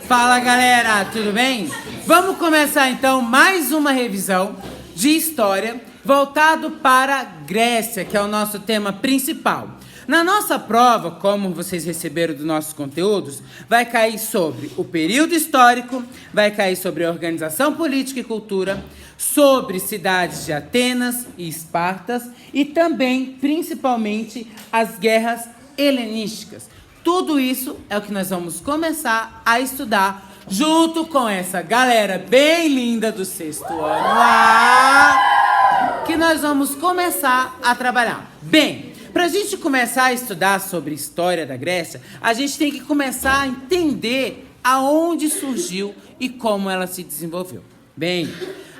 Fala galera, tudo bem? Vamos começar então mais uma revisão de história voltado para a Grécia, que é o nosso tema principal. Na nossa prova, como vocês receberam dos nossos conteúdos, vai cair sobre o período histórico, vai cair sobre a organização política e cultura, sobre cidades de Atenas e Espartas e também, principalmente, as guerras helenísticas. Tudo isso é o que nós vamos começar a estudar junto com essa galera bem linda do sexto ano lá, que nós vamos começar a trabalhar. Bem, para a gente começar a estudar sobre a história da Grécia, a gente tem que começar a entender aonde surgiu e como ela se desenvolveu. Bem,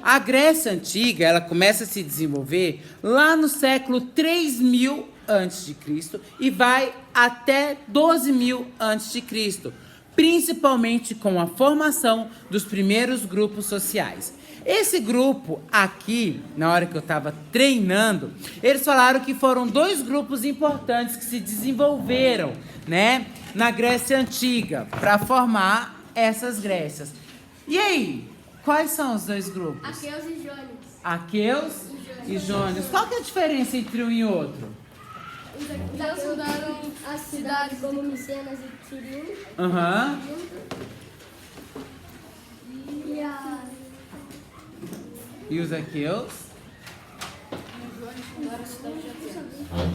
a Grécia Antiga, ela começa a se desenvolver lá no século 3000 a.C. e vai até 12.000 a.C., principalmente com a formação dos primeiros grupos sociais. Esse grupo aqui, na hora que eu estava treinando, eles falaram que foram dois grupos importantes que se desenvolveram, né, na Grécia Antiga, para formar essas Grécias. E aí, quais são os dois grupos? Aqueus e Jônios. Aqueus e Jônios. Qual que é a diferença entre um e outro? Já fundaram as cidades como Micenas e Tirino. Aham. E os aqueus?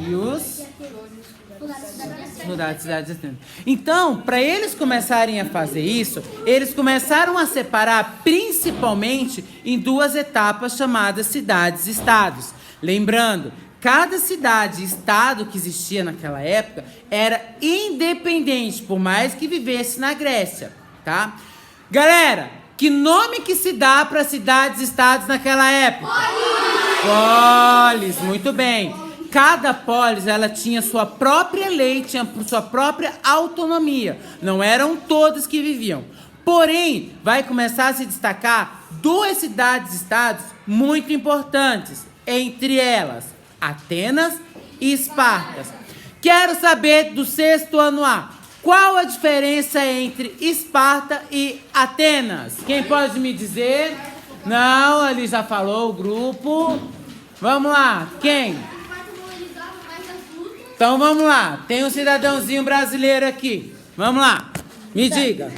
E os? Fundaram a cidade de Atenas. Então, para eles começarem a fazer isso, eles começaram a separar principalmente em duas etapas chamadas cidades-estados. Lembrando, cada cidade e estado que existia naquela época era independente, por mais que vivesse na Grécia, tá? Galera, que nome que se dá para cidades e estados naquela época? Polis, muito bem. Cada polis, ela tinha sua própria lei, tinha sua própria autonomia. Não eram todos que viviam. Porém, vai começar a se destacar duas cidades e estados muito importantes. Entre elas, Atenas e Espartas. Quero saber do sexto ano A. Qual a diferença entre Esparta e Atenas? Quem pode me dizer? Não, ele já falou o grupo. Vamos lá, quem? Então vamos lá, tem um cidadãozinho brasileiro aqui. Vamos lá, me diga.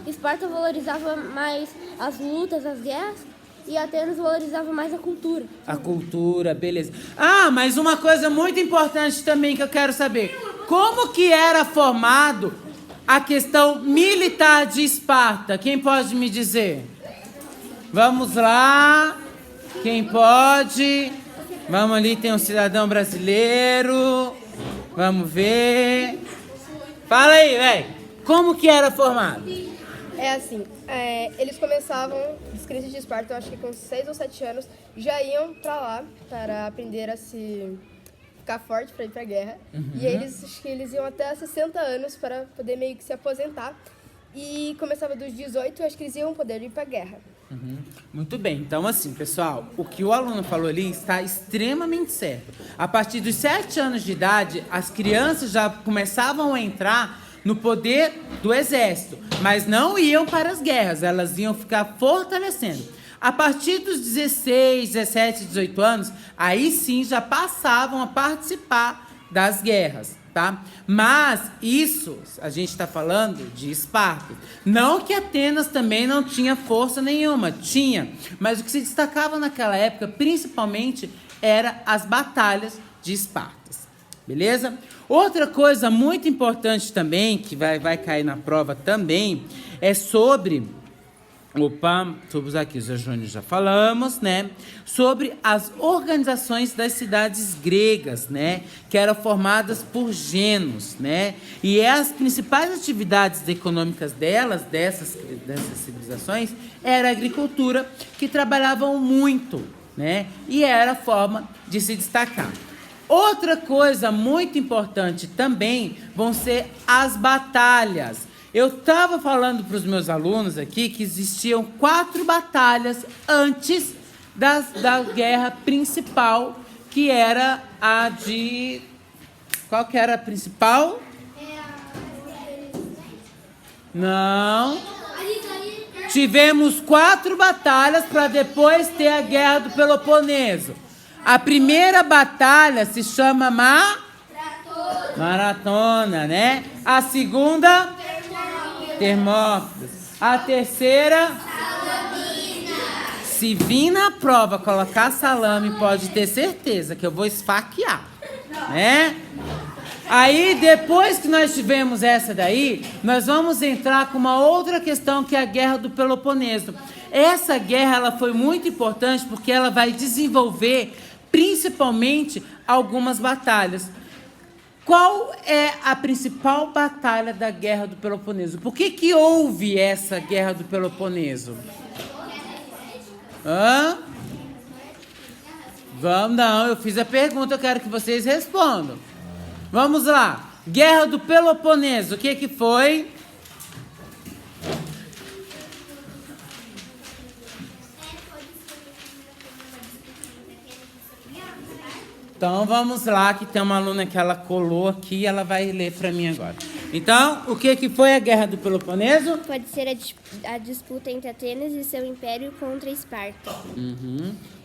Esparta valorizava mais as lutas, as guerras. E Atenas valorizava mais a cultura. A cultura, beleza. Ah, mas uma coisa muito importante também que eu quero saber. Como que era formado a questão militar de Esparta? Quem pode me dizer? Vamos lá. Quem pode? Vamos ali, tem um cidadão brasileiro. Vamos ver. Fala aí, velho. Como que era formado? É assim, eles começavam, os crentes de Esparta, eu acho que com 6 ou 7 anos, já iam pra lá para aprender a se ficar forte para ir pra guerra. Uhum. E acho que eles iam até 60 anos para poder meio que se aposentar. E começava dos 18, eu acho que eles iam poder ir pra guerra. Uhum. Muito bem, então assim, pessoal, o que o aluno falou ali está extremamente certo. A partir dos 7 anos de idade, as crianças já começavam a entrar no poder do exército, mas não iam para as guerras, elas iam ficar fortalecendo. A partir dos 16, 17, 18 anos, aí sim já passavam a participar das guerras, tá? Mas isso, a gente está falando de Esparta. Não que Atenas também não tinha força nenhuma, tinha, mas o que se destacava naquela época, principalmente, era as batalhas de Esparta. Beleza? Outra coisa muito importante também, que vai cair na prova também, é sobre... sobre os aqui, os Jônios já falamos, né? Sobre as organizações das cidades gregas, né? Que eram formadas por genos, né? E as principais atividades econômicas dessas civilizações, era a agricultura, que trabalhavam muito, né? E era a forma de se destacar. Outra coisa muito importante também vão ser as batalhas. Eu estava falando para os meus alunos aqui que existiam 4 batalhas antes da guerra principal, que era a de... Qual que era a principal? Não. Tivemos 4 batalhas para depois ter a Guerra do Peloponeso. A primeira batalha se chama Maratona, né? A segunda, Termópilas. A terceira, se vir na prova colocar salame, pode ter certeza que eu vou esfaquear, né? Aí, depois que nós tivemos essa daí, nós vamos entrar com uma outra questão, que é a Guerra do Peloponeso. Essa guerra ela foi muito importante porque ela vai desenvolver principalmente algumas batalhas. Qual é a principal batalha da Guerra do Peloponeso? Por que houve essa Guerra do Peloponeso? Não, eu fiz a pergunta, eu quero que vocês respondam. Vamos lá. Guerra do Peloponeso, o que foi? Então, vamos lá, que tem uma aluna que ela colou aqui, ela vai ler para mim agora. Então, o que foi a Guerra do Peloponeso? Pode ser a disputa entre Atenas e seu império contra Esparta.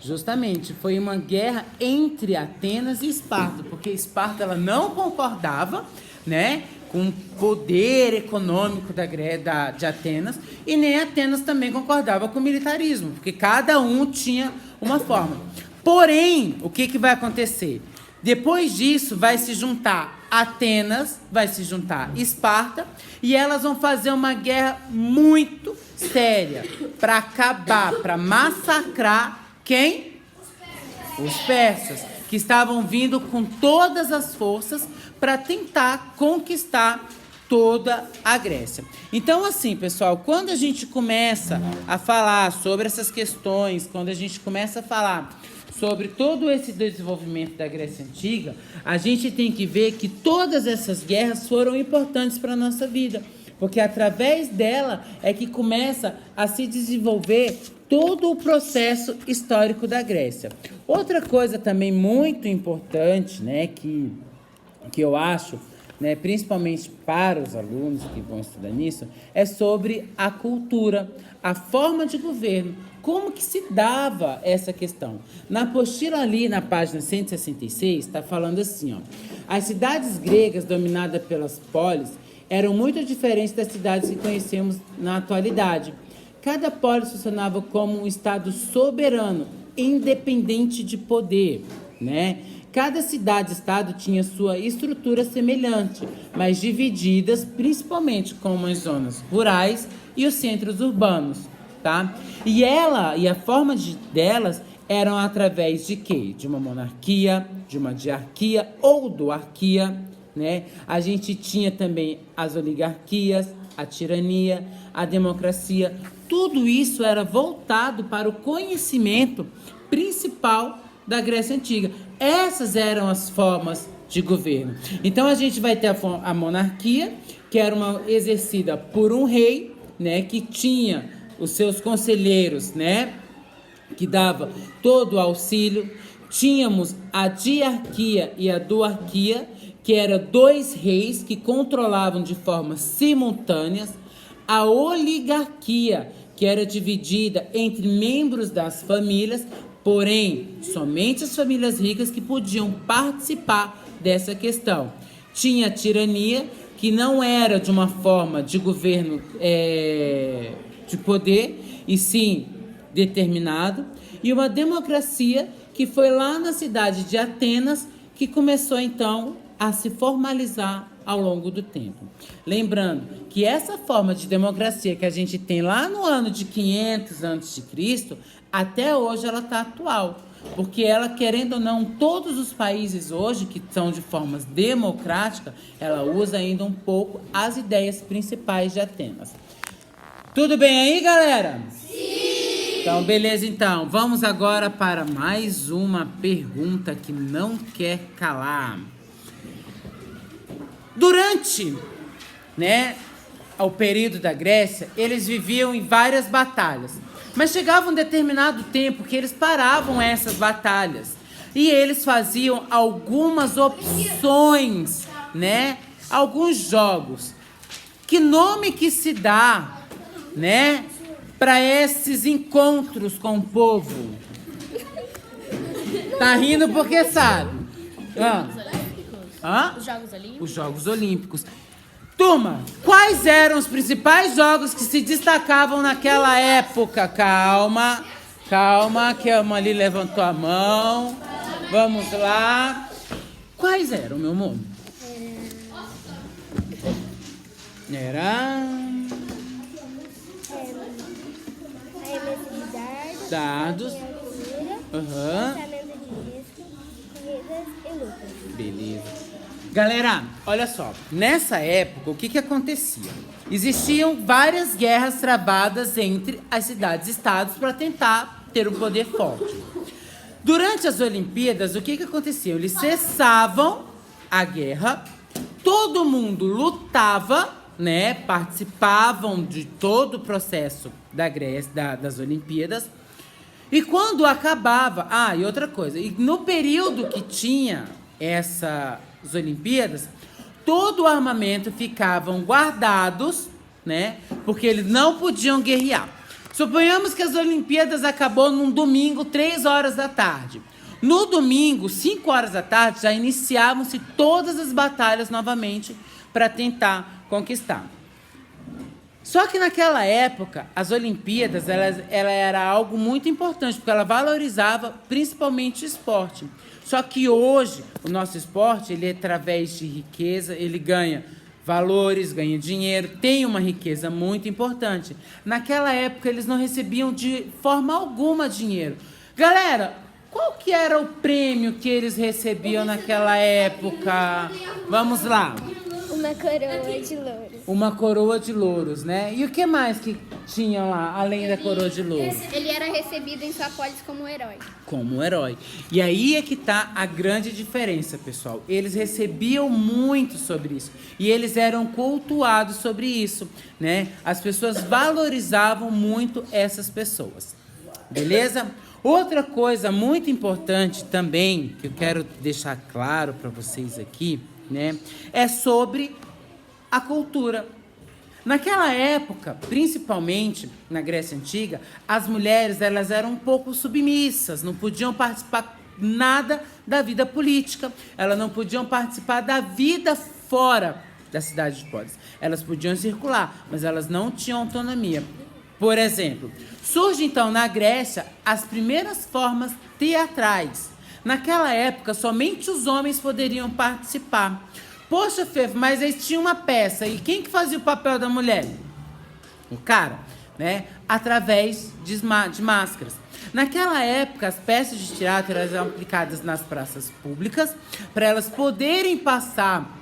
Justamente, foi uma guerra entre Atenas e Esparta, porque Esparta ela não concordava, né, com o poder econômico de Atenas, e nem Atenas também concordava com o militarismo, porque cada um tinha uma forma. Porém, o que vai acontecer? Depois disso, vai se juntar Atenas, vai se juntar Esparta, e elas vão fazer uma guerra muito séria para acabar, para massacrar quem? Os persas, que estavam vindo com todas as forças para tentar conquistar toda a Grécia. Então, assim, pessoal, quando a gente começa a falar sobre essas questões, quando a gente começa a falar sobre todo esse desenvolvimento da Grécia Antiga, a gente tem que ver que todas essas guerras foram importantes para a nossa vida, porque através dela é que começa a se desenvolver todo o processo histórico da Grécia. Outra coisa também muito importante, né, que eu acho, né, principalmente para os alunos que vão estudar nisso, é sobre a cultura, a forma de governo, como que se dava essa questão. Na apostila ali, na página 166, está falando assim, ó, as cidades gregas dominadas pelas polis eram muito diferentes das cidades que conhecemos na atualidade. Cada polis funcionava como um estado soberano, independente de poder, né? Cada cidade-estado tinha sua estrutura semelhante, mas divididas principalmente como as zonas rurais e os centros urbanos, tá? E a forma delas eram através de quê? De uma monarquia, de uma diarquia ou duarquia, né? A gente tinha também as oligarquias, a tirania, a democracia. Tudo isso era voltado para o conhecimento principal da Grécia Antiga. Essas eram as formas de governo. Então, a gente vai ter a monarquia, que era exercida por um rei, né, que tinha os seus conselheiros, né, que dava todo o auxílio. Tínhamos a diarquia e a duarquia, que eram 2 reis que controlavam de forma simultânea. A oligarquia, que era dividida entre membros das famílias, porém, somente as famílias ricas que podiam participar dessa questão. Tinha a tirania, que não era de uma forma de governo de poder, e sim determinado, e uma democracia que foi lá na cidade de Atenas que começou então a se formalizar ao longo do tempo. Lembrando que essa forma de democracia que a gente tem lá no ano de 500 a.C., até hoje ela está atual, porque ela, querendo ou não, todos os países hoje que são de formas democráticas, ela usa ainda um pouco as ideias principais de Atenas. Tudo bem aí, galera? Sim! Então, beleza, então. Vamos agora para mais uma pergunta que não quer calar. Durante, né, o período da Grécia, eles viviam em várias batalhas. Mas chegava um determinado tempo que eles paravam essas batalhas. E eles faziam algumas opções, né? Alguns jogos. Que nome que se dá, né, para esses encontros com o povo? Tá rindo porque sabe. Os Jogos Olímpicos? Os Jogos Olímpicos. Turma, quais eram os principais jogos que se destacavam naquela época? Calma, que a Mali levantou a mão. Vamos lá. Quais eram, meu amor? Era... Arremesso de dardos. Dados. Aham. Lançamento de disco, corridas e lutas. Beleza. Galera, olha só. Nessa época, o que acontecia? Existiam várias guerras travadas entre as cidades-estados para tentar ter um poder forte. Durante as Olimpíadas, o que acontecia? Eles cessavam a guerra, todo mundo lutava, né? Participavam de todo o processo das Olimpíadas. E quando acabava... Ah, e outra coisa. E no período que tinha essas Olimpíadas, todo o armamento ficavam guardados, né? Porque eles não podiam guerrear. Suponhamos que as Olimpíadas acabou num domingo, 3 horas da tarde. No domingo, 5 horas da tarde, já iniciavam-se todas as batalhas novamente para tentar conquistar. Só que naquela época, as Olimpíadas, ela era algo muito importante, porque ela valorizava principalmente o esporte. Só que hoje, o nosso esporte, ele através de riqueza, ele ganha valores, ganha dinheiro, tem uma riqueza muito importante. Naquela época, eles não recebiam de forma alguma dinheiro. Galera, qual que era o prêmio que eles recebiam naquela época? Vamos lá. Uma coroa de louros. Uma coroa de louros, né? E o que mais que tinha lá, além da coroa de louros? Ele era recebido em sua polis como herói. Como herói. E aí é que tá a grande diferença, pessoal. Eles recebiam muito sobre isso. E eles eram cultuados sobre isso, né? As pessoas valorizavam muito essas pessoas. Beleza? Outra coisa muito importante também, que eu quero deixar claro para vocês aqui, né? É sobre a cultura. Naquela época, principalmente na Grécia Antiga, as mulheres elas eram um pouco submissas, não podiam participar nada da vida política, elas não podiam participar da vida fora da cidade de Polis. Elas podiam circular, mas elas não tinham autonomia. Por exemplo, surge então na Grécia as primeiras formas teatrais. Naquela época, somente os homens poderiam participar. Poxa, Fefo, mas eles tinham uma peça. E quem que fazia o papel da mulher? O cara, né? Através de máscaras. Naquela época, as peças de teatro eram aplicadas nas praças públicas para elas poderem passar,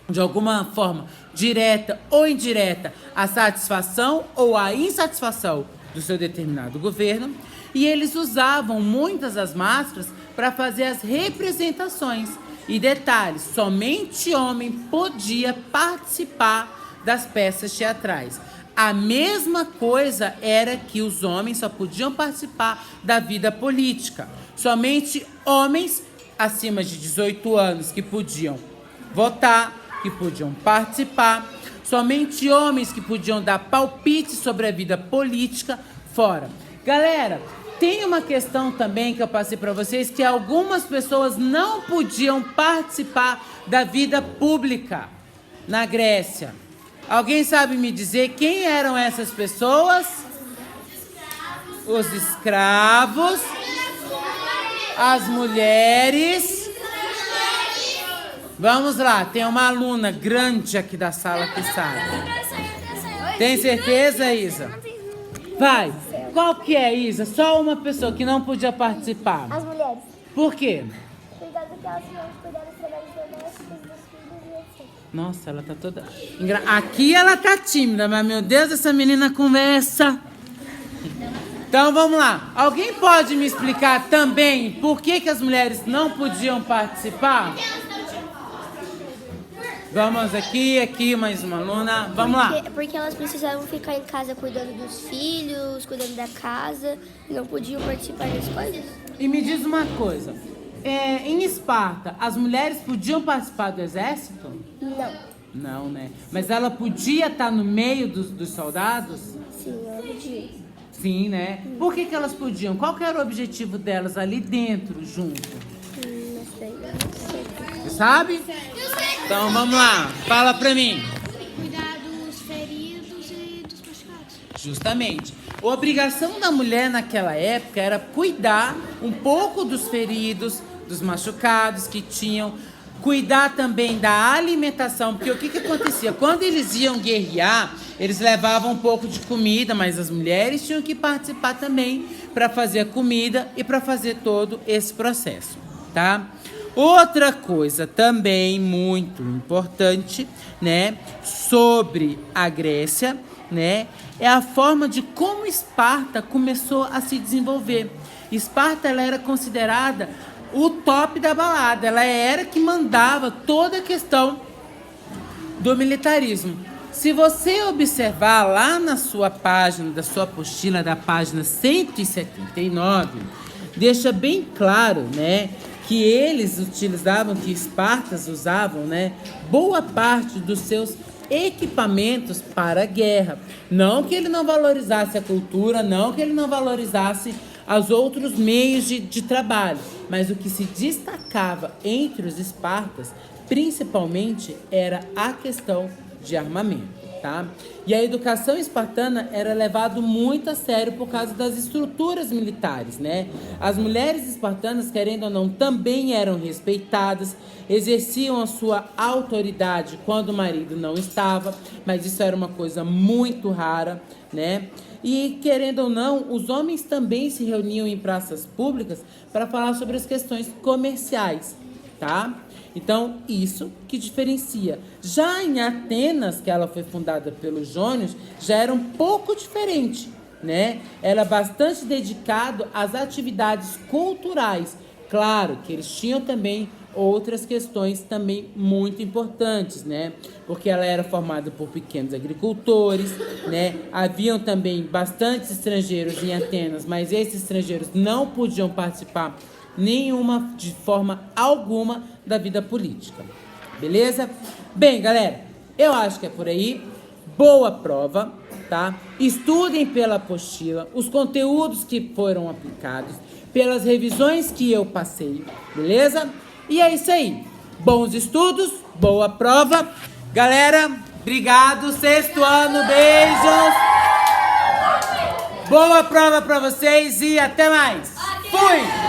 de alguma forma, direta ou indireta, a satisfação ou a insatisfação do seu determinado governo. E eles usavam muitas das máscaras para fazer as representações. E detalhes, somente homem podia participar das peças teatrais. A mesma coisa era que os homens só podiam participar da vida política. Somente homens acima de 18 anos que podiam votar, que podiam participar. Somente homens que podiam dar palpite sobre a vida política fora. Galera, tem uma questão também que eu passei para vocês, que algumas pessoas não podiam participar da vida pública na Grécia. Alguém sabe me dizer quem eram essas pessoas? Os escravos, as mulheres. Vamos lá, tem uma aluna grande aqui da sala que sabe. Tem certeza, Isa? Vai. Qual que é, Isa? Só uma pessoa que não podia participar. As mulheres. Por quê? Cuidar daquelas mulheres, cuidar dos trabalhos domésticos, dos filhos e etc. Nossa, ela tá toda... Aqui ela tá tímida, mas meu Deus, essa menina conversa. Então vamos lá. Alguém pode me explicar também por que as mulheres não podiam participar? Vamos aqui, mais uma aluna. Vamos lá. Porque elas precisavam ficar em casa cuidando dos filhos, cuidando da casa, não podiam participar das coisas. E me diz uma coisa. Em Esparta, as mulheres podiam participar do exército? Não. Não, né? Mas ela podia estar no meio dos soldados? Sim, ela podia. Sim, né? Por que elas podiam? Qual que era o objetivo delas ali dentro, junto? Não sei, não sei. Você sabe? Então vamos lá, fala pra mim. Cuidar dos feridos e dos machucados. Justamente. A obrigação da mulher naquela época era cuidar um pouco dos feridos, dos machucados que tinham, cuidar também da alimentação, porque o que acontecia? Quando eles iam guerrear, eles levavam um pouco de comida, mas as mulheres tinham que participar também para fazer a comida e para fazer todo esse processo, tá? Outra coisa também muito importante, né, sobre a Grécia, né, é a forma de como Esparta começou a se desenvolver. Esparta, ela era considerada o top da balada, ela era que mandava toda a questão do militarismo. Se você observar lá na sua página, da sua apostila, da página 179, deixa bem claro, né, que eles utilizavam, que Espartas usavam, né, boa parte dos seus equipamentos para a guerra. Não que ele não valorizasse a cultura, não que ele não valorizasse os outros meios de trabalho, mas o que se destacava entre os espartas, principalmente, era a questão de armamento, tá? E a educação espartana era levada muito a sério por causa das estruturas militares, né? As mulheres espartanas, querendo ou não, também eram respeitadas, exerciam a sua autoridade quando o marido não estava, mas isso era uma coisa muito rara, né? E, querendo ou não, os homens também se reuniam em praças públicas para falar sobre as questões comerciais, tá? Então, isso que diferencia. Já em Atenas, que ela foi fundada pelos jônios, já era um pouco diferente, né? Era bastante dedicado às atividades culturais. Claro que eles tinham também outras questões também muito importantes, né? Porque ela era formada por pequenos agricultores, né? Haviam também bastantes estrangeiros em Atenas, mas esses estrangeiros não podiam participar de forma alguma da vida política. Beleza? Bem, galera, eu acho que é por aí. Boa prova, tá? Estudem pela apostila, os conteúdos que foram aplicados, pelas revisões que eu passei, beleza? E é isso aí. Bons estudos, boa prova. Galera, obrigado. Sexto ano, beijos. Boa prova pra vocês e até mais. Fui!